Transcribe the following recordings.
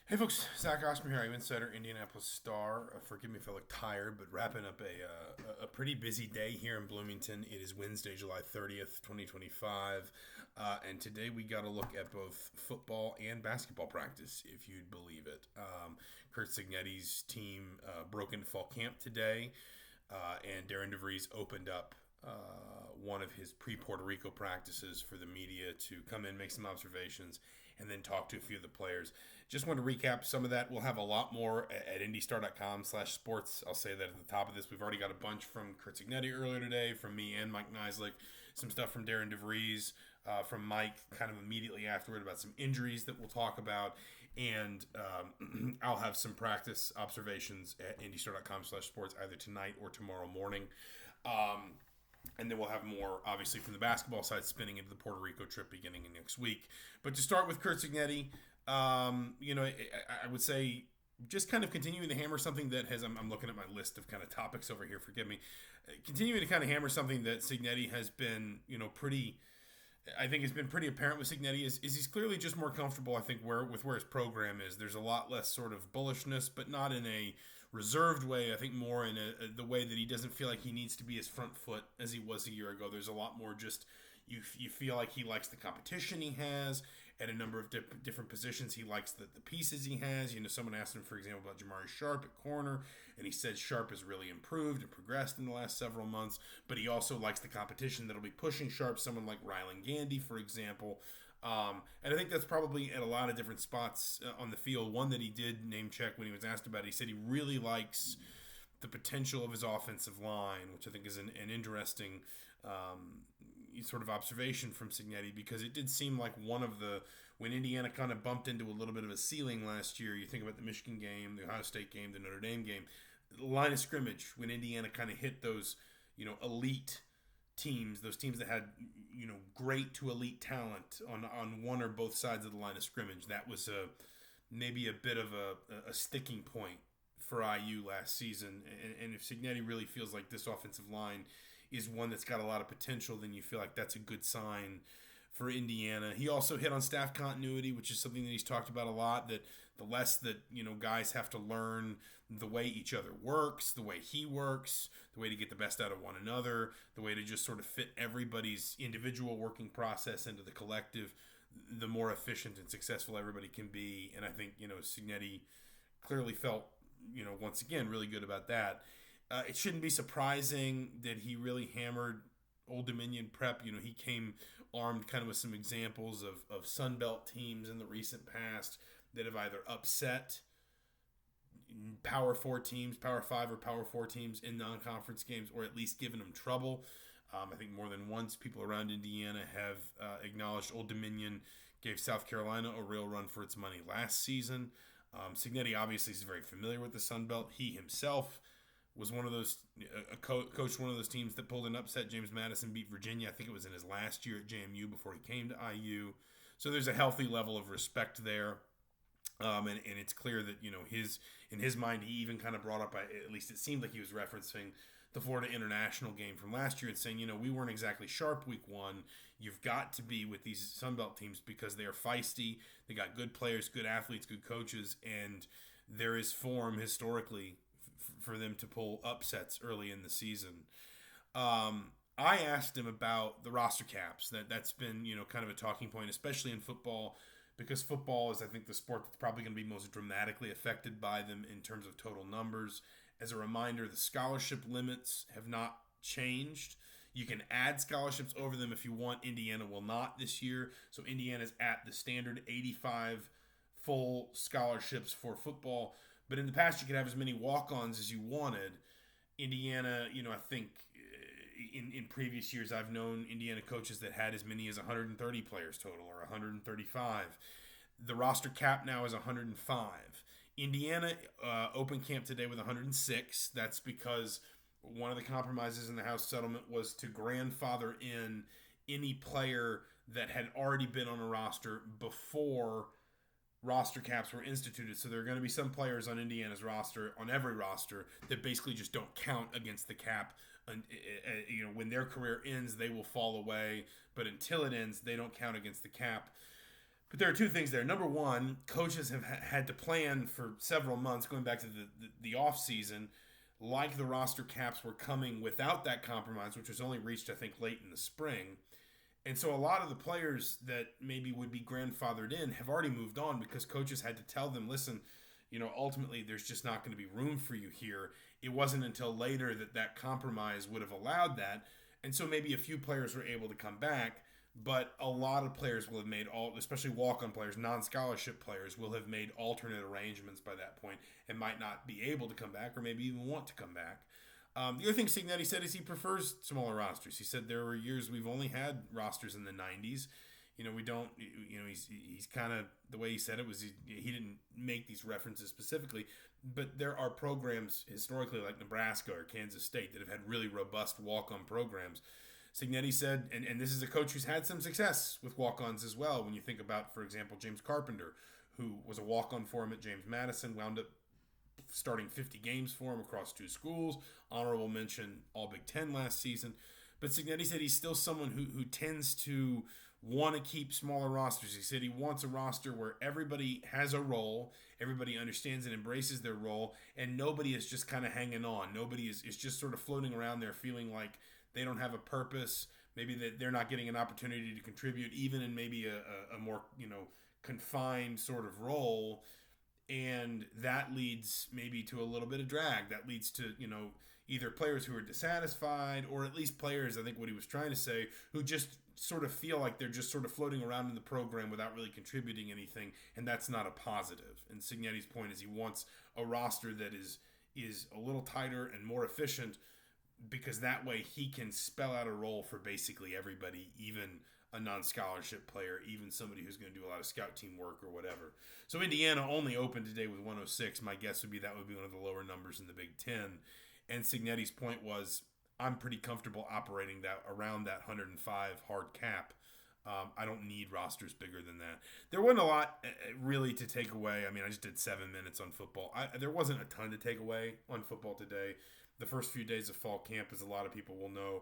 Hey folks, Zach Osterman here. I'm Insider Indianapolis Star. Forgive me if I look tired, but wrapping up a pretty busy day here in Bloomington. It is Wednesday, July 30th, 2025, and today we got to look at both football and basketball practice, if you'd believe it. Curt Cignetti's team broke into fall camp today, and Darian DeVries opened up one of his pre-Puerto Rico practices for the media to come in, make some observations, and then talk to a few of the players. Just want to recap some of that. We'll have a lot more at indystar.com/sports. I'll say that at the top of this. We've already got a bunch from Curt Cignetti earlier today, from me and Mike Neislick, some stuff from Darian DeVries, from Mike kind of immediately afterward about some injuries that we'll talk about, and I'll have some practice observations at indystar.com/sports either tonight or tomorrow morning. And then we'll have more, obviously, from the basketball side, spinning into the Puerto Rico trip beginning in next week. But to start with Curt Cignetti, I would say just kind of continuing to hammer something that has, I'm looking at my list of kind of topics over here, forgive me, continuing to kind of hammer something that Cignetti has been, pretty, I think it's been pretty apparent with Cignetti is he's clearly just more comfortable, I think, where his program is. There's a lot less sort of bullishness, but not in a reserved way. I think more in the way that he doesn't feel like he needs to be as front foot as he was a year ago. There's a lot more just you feel like he likes the competition he has at a number of different positions. He likes the pieces he has. Someone asked him, for example, about Jamari Sharp at corner, and he said Sharp has really improved and progressed in the last several months, but he also likes the competition that'll be pushing Sharp, someone like Rylan Gandy, for example. And I think that's probably at a lot of different spots on the field. One that he did name check when he was asked about it, he said he really likes the potential of his offensive line, which I think is an interesting sort of observation from Cignetti, because it did seem like when Indiana kind of bumped into a little bit of a ceiling last year, you think about the Michigan game, the Ohio State game, the Notre Dame game, the line of scrimmage, when Indiana kind of hit those, elite teams, those teams that had, great to elite talent on one or both sides of the line of scrimmage, that was maybe a bit of a sticking point for IU last season. And if Cignetti really feels like this offensive line is one that's got a lot of potential, then you feel like that's a good sign for Indiana. He also hit on staff continuity, which is something that he's talked about a lot, that the less that, guys have to learn the way each other works, the way he works, the way to get the best out of one another, the way to just sort of fit everybody's individual working process into the collective, the more efficient and successful everybody can be. And I think, Cignetti clearly felt, once again, really good about that. It shouldn't be surprising that he really hammered Old Dominion prep. He came armed kind of with some examples of Sun Belt teams in the recent past that have either upset Power 4 teams, Power 5 or Power 4 teams in non-conference games, or at least given them trouble. I think more than once people around Indiana have acknowledged Old Dominion gave South Carolina a real run for its money last season. Cignetti obviously is very familiar with the Sun Belt. He himself was one of those, coached one of those teams that pulled an upset. James Madison beat Virginia. I think it was in his last year at JMU before he came to IU. So there's a healthy level of respect there. And it's clear that, in his mind, he even kind of brought up, at least it seemed like he was referencing the Florida International game from last year and saying, we weren't exactly sharp week one. You've got to be with these Sun Belt teams because they are feisty. They got good players, good athletes, good coaches, and there is form historically for them to pull upsets early in the season. I asked him about the roster caps. That's been, kind of a talking point, especially in football, because football is, I think, the sport that's probably going to be most dramatically affected by them in terms of total numbers. As a reminder, the scholarship limits have not changed. You can add scholarships over them if you want. Indiana will not this year. So Indiana's at the standard 85 full scholarships for football. But in the past, you could have as many walk-ons as you wanted. Indiana, I think in previous years, I've known Indiana coaches that had as many as 130 players total or 135. The roster cap now is 105. Indiana open camp today with 106. That's because one of the compromises in the House settlement was to grandfather in any player that had already been on a roster before roster caps were instituted. So there are going to be some players on Indiana's roster, on every roster, that basically just don't count against the cap. And when their career ends, they will fall away. But until it ends, they don't count against the cap. But there are two things there. Number one, coaches have had to plan for several months, going back to the off season, like the roster caps were coming without that compromise, which was only reached, I think, late in the spring. And so a lot of the players that maybe would be grandfathered in have already moved on because coaches had to tell them, listen, ultimately there's just not going to be room for you here. It wasn't until later that compromise would have allowed that. And so maybe a few players were able to come back, but a lot of players will have made especially walk-on players, non-scholarship players, will have made alternate arrangements by that point and might not be able to come back or maybe even want to come back. The other thing Cignetti said is he prefers smaller rosters. He said there were years we've only had rosters in the 90s. We don't, he's kind of, the way he said it was he didn't make these references specifically, but there are programs historically like Nebraska or Kansas State that have had really robust walk-on programs. Cignetti said, and this is a coach who's had some success with walk-ons as well. When you think about, for example, James Carpenter, who was a walk-on for him at James Madison, wound up starting 50 games for him across two schools. Honorable mention, all Big Ten last season. But Cignetti said he's still someone who tends to want to keep smaller rosters. He said he wants a roster where everybody has a role, everybody understands and embraces their role, and nobody is just kind of hanging on. Nobody is just sort of floating around there feeling like they don't have a purpose, maybe that they're not getting an opportunity to contribute, even in maybe a more, confined sort of role. And that leads maybe to a little bit of drag. That leads to, either players who are dissatisfied or at least players, I think what he was trying to say, who just sort of feel like they're just sort of floating around in the program without really contributing anything, and that's not a positive. And Cignetti's point is he wants a roster that is a little tighter and more efficient, because that way he can spell out a role for basically everybody, even a non-scholarship player, even somebody who's going to do a lot of scout team work or whatever. So Indiana only opened today with 106. My guess would be that would be one of the lower numbers in the Big Ten. And Cignetti's point was, I'm pretty comfortable operating that around that 105 hard cap. I don't need rosters bigger than that. There wasn't a lot really to take away. I mean, I just did 7 minutes on football. There wasn't a ton to take away on football today. The first few days of fall camp, as a lot of people will know,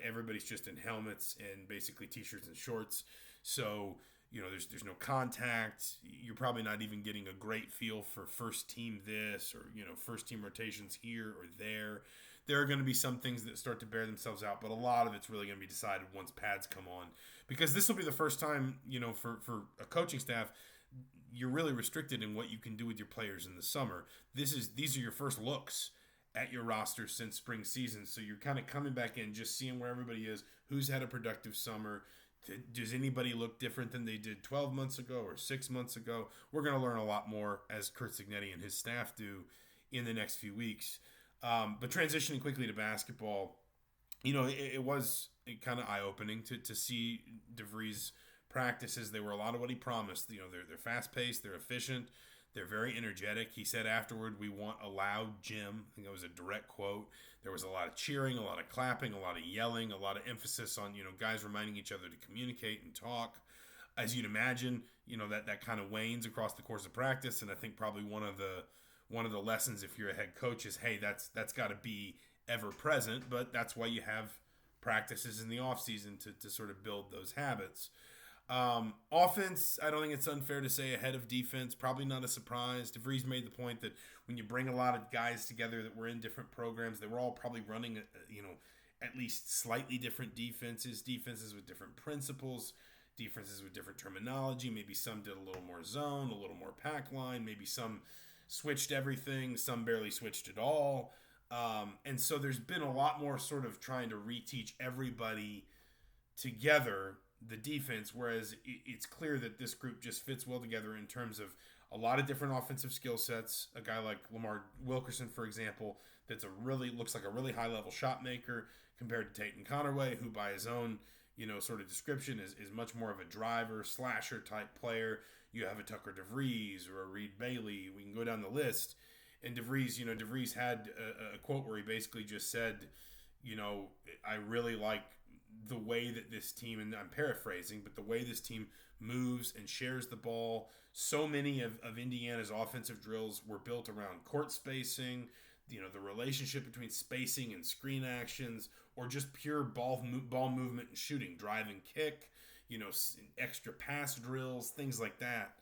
everybody's just in helmets and basically t-shirts and shorts. So, there's no contact. You're probably not even getting a great feel for first team this or, first team rotations here or there. There are going to be some things that start to bear themselves out, but a lot of it's really going to be decided once pads come on, because this will be the first time, for a coaching staff, you're really restricted in what you can do with your players in the summer. These are your first looks at your roster since spring season. So you're kind of coming back in, just seeing where everybody is, who's had a productive summer. Does anybody look different than they did 12 months ago or 6 months ago? We're going to learn a lot more, as Curt Cignetti and his staff do, in the next few weeks. But transitioning quickly to basketball, it was kind of eye-opening to see DeVries' practices. They were a lot of what he promised. They're fast-paced, they're efficient, they're very energetic. He said afterward, we want a loud gym. I think that was a direct quote. There was a lot of cheering, a lot of clapping, a lot of yelling, a lot of emphasis on, guys reminding each other to communicate and talk. As you'd imagine, that kind of wanes across the course of practice. And I think probably one of the lessons, if you're a head coach, is, hey, that's got to be ever present. But that's why you have practices in the off season to sort of build those habits. Offense, I don't think it's unfair to say ahead of defense. Probably not a surprise. DeVries made the point that when you bring a lot of guys together that were in different programs, they were all probably running, at least slightly different defenses with different principles, defenses with different terminology. Maybe some did a little more zone, a little more pack line. Maybe some switched everything. Some barely switched at all. And so there's been a lot more sort of trying to reteach everybody together the defense, whereas it's clear that this group just fits well together in terms of a lot of different offensive skill sets. A guy like Lamar Wilkerson, for example, looks like a really high-level shot maker compared to Tatum Connerway, who by his own, sort of description is much more of a driver, slasher type player. You have a Tucker DeVries or a Reed Bailey. We can go down the list. And DeVries had a quote where he basically just said, I really like the way that this team, and I'm paraphrasing, but the way this team moves and shares the ball. So many of Indiana's offensive drills were built around court spacing, the relationship between spacing and screen actions, or just pure ball movement and shooting, drive and kick. extra pass drills, things like that.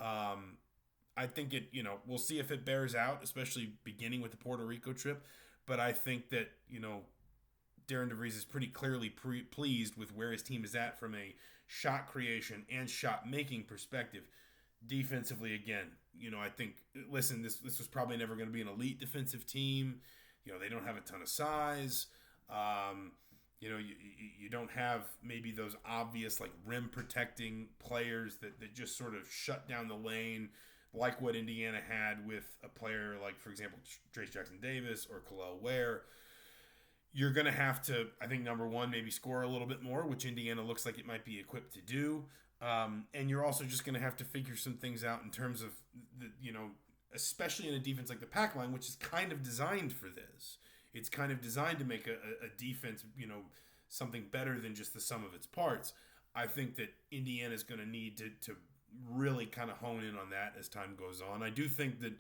I think we'll see if it bears out, especially beginning with the Puerto Rico trip. But I think that, Darian DeVries is pretty clearly pleased with where his team is at from a shot creation and shot making perspective. Defensively, again, I think, listen, this was probably never going to be an elite defensive team. They don't have a ton of size. You don't have maybe those obvious like rim protecting players that just sort of shut down the lane, like what Indiana had with a player like, for example, Trace Jackson Davis or Khalil Ware. You're going to have to, I think, number one, maybe score a little bit more, which Indiana looks like it might be equipped to do. And you're also just going to have to figure some things out in terms of, especially in a defense like the pack line, which is kind of designed for this. It's kind of designed to make a defense, something better than just the sum of its parts. I think that Indiana is going to need to really kind of hone in on that as time goes on. I do think that,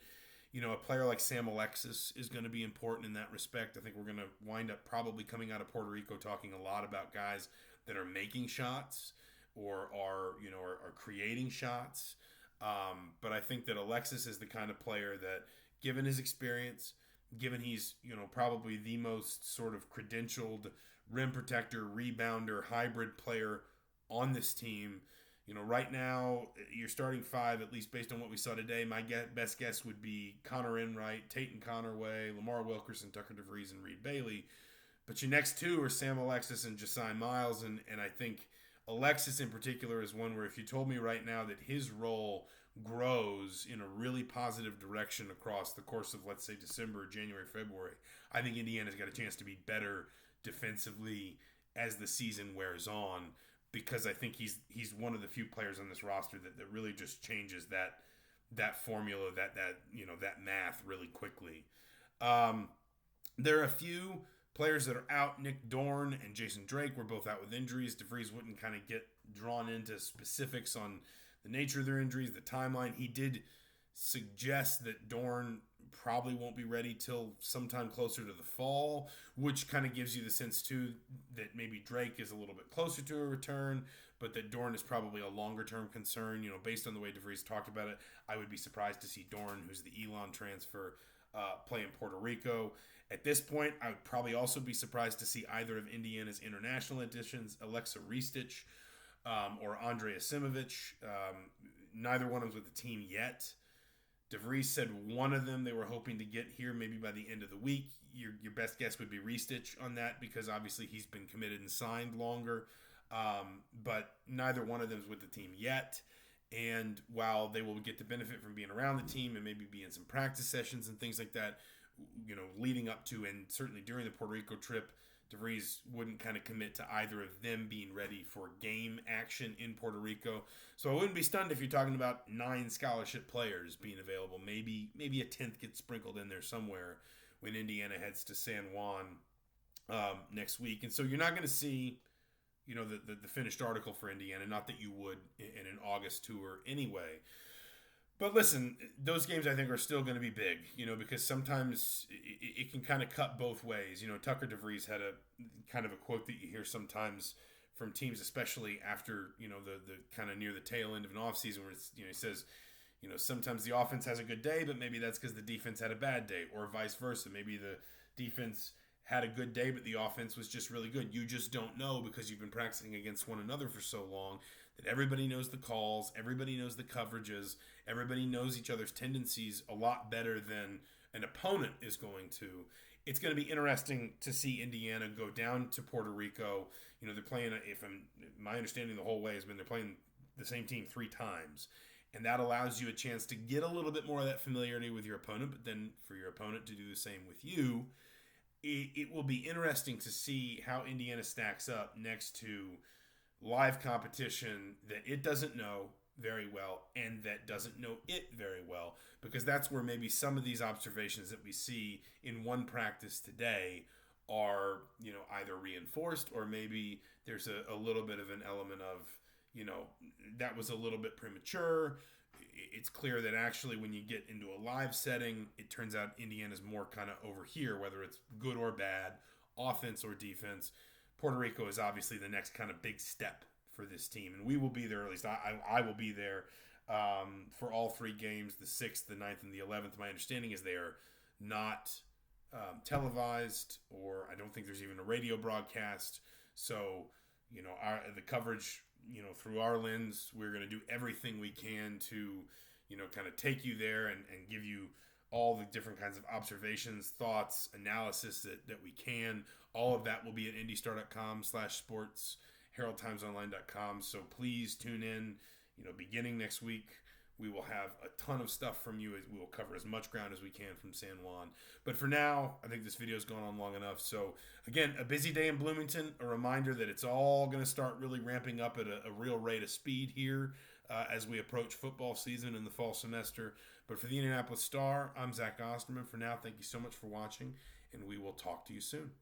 a player like Sam Alexis is going to be important in that respect. I think we're going to wind up probably coming out of Puerto Rico talking a lot about guys that are making shots or are creating shots. But I think that Alexis is the kind of player that, given his experience, given he's, probably the most sort of credentialed rim protector, rebounder, hybrid player on this team, right now, your starting five, at least based on what we saw today, my best guess would be Connor Enright, Tatum Connerway, Lamar Wilkerson, Tucker DeVries, and Reed Bailey. But your next two are Sam Alexis and Josiah Miles, and I think Alexis in particular is one where if you told me right now that his role grows in a really positive direction across the course of, let's say, December, January, February, I think Indiana's got a chance to be better defensively as the season wears on, because I think he's one of the few players on this roster that really just changes that formula, that math really quickly. There are a few players that are out. Nick Dorn and Jason Drake were both out with injuries. DeVries wouldn't kind of get drawn into specifics on the nature of their injuries, the timeline. He did suggest that Dorn probably won't be ready till sometime closer to the fall, which kind of gives you the sense too that maybe Drake is a little bit closer to a return, but that Dorn is probably a longer term concern. Based on the way DeVries talked about it, I would be surprised to see Dorn, who's the Elon transfer, play in Puerto Rico. At this point, I would probably also be surprised to see either of Indiana's international additions, Alexa Ristich or Andrei Asimovich. Neither one of them with the team yet. DeVries said one of them they were hoping to get here maybe by the end of the week. Your best guess would be Ristich on that, because obviously he's been committed and signed longer. But neither one of them is with the team yet. And while they will get the benefit from being around the team and maybe be in some practice sessions and things like that, leading up to and certainly during the Puerto Rico trip, DeVries wouldn't kind of commit to either of them being ready for game action in Puerto Rico. So I wouldn't be stunned if you're talking about 9 scholarship players being available. Maybe a 10th gets sprinkled in there somewhere when Indiana heads to San Juan next week. And so you're not going to see, the finished article for Indiana. Not that you would in an August tour anyway. But listen, those games I think are still going to be big, because sometimes it can kind of cut both ways. Tucker DeVries had a kind of a quote that you hear sometimes from teams, especially after, the kind of near the tail end of an offseason, where it's, he says, sometimes the offense has a good day, but maybe that's because the defense had a bad day, or vice versa. Maybe the defense had a good day, but the offense was just really good. You just don't know, because you've been practicing against one another for so long, that everybody knows the calls, everybody knows the coverages, everybody knows each other's tendencies a lot better than an opponent is going to. It's going to be interesting to see Indiana go down to Puerto Rico. They're playing, my understanding the whole way has been they're playing the same team 3 times. And that allows you a chance to get a little bit more of that familiarity with your opponent, but then for your opponent to do the same with you. It will be interesting to see how Indiana stacks up next to live competition that it doesn't know very well and that doesn't know it very well, because that's where maybe some of these observations that we see in one practice today are, either reinforced, or maybe there's a little bit of an element of, that was a little bit premature. It's clear that actually when you get into a live setting, it turns out Indiana's more kind of over here, whether it's good or bad, offense or defense. Puerto Rico is obviously the next kind of big step for this team. And we will be there, or at least I will be there for all three games, the 6th, the 9th, and the 11th. My understanding is they are not televised, or I don't think there's even a radio broadcast. So, the coverage, through our lens, we're going to do everything we can to, kind of take you there and give you all the different kinds of observations, thoughts, analysis that we can. All of that will be at indystar.com/sports, heraldtimesonline.com. So please tune in, beginning next week. We will have a ton of stuff from you. We will cover as much ground as we can from San Juan. But for now, I think this video has gone on long enough. So, again, a busy day in Bloomington. A reminder that it's all going to start really ramping up at a real rate of speed here as we approach football season in the fall semester. But for the Indianapolis Star, I'm Zach Osterman. For now, thank you so much for watching, and we will talk to you soon.